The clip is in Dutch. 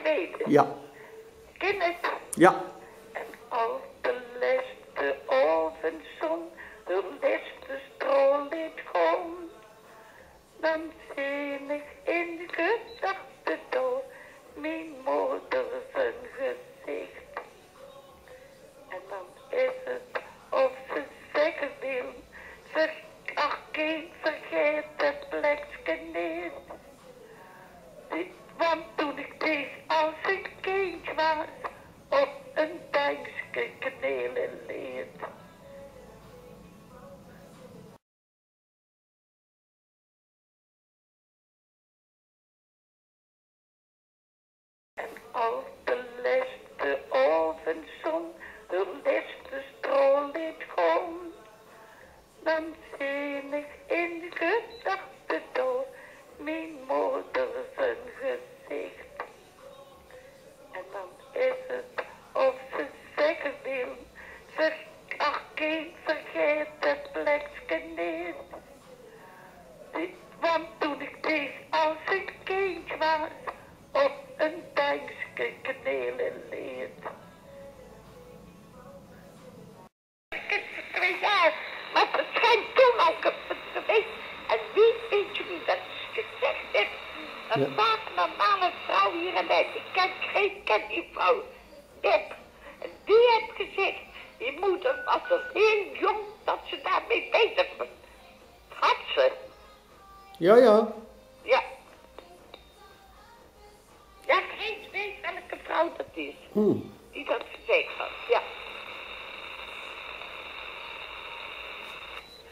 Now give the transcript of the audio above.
tweede. Ja. Ken het? Ja. En als de leste ovenzon, de leste stroolit komt, dan zie ik in gedachten door mijn moeder zijn gezicht. En dan is het of ze zeggen wil, zeg ach kind, vergeet het plekje niet. Want toen ik deed als ik kind was, op een dansje knelen leert. En als de leste ovenzon, de leste stroolit komt, dan zie ik in gedachten door mijn moeder zijn gezicht. En dan is het of ze zeggen wil, zeg ach kind, vergeet het plekje niet. Want toen ik deed als ik kind was, op een dansje knelen leert. Ik heb 2 jaar, maar het schijnt toen ook op het geweest. En wie weet je wie dat gezegd heeft? Een vaak normale vrouw hier en daar, die kent geen kenniveau. Dip. En die heeft gezegd, je moeder was nog heel jong dat ze daarmee bezig was. Had ze? Ja, ja. Ja. Ja, geen weet welke vrouw dat is.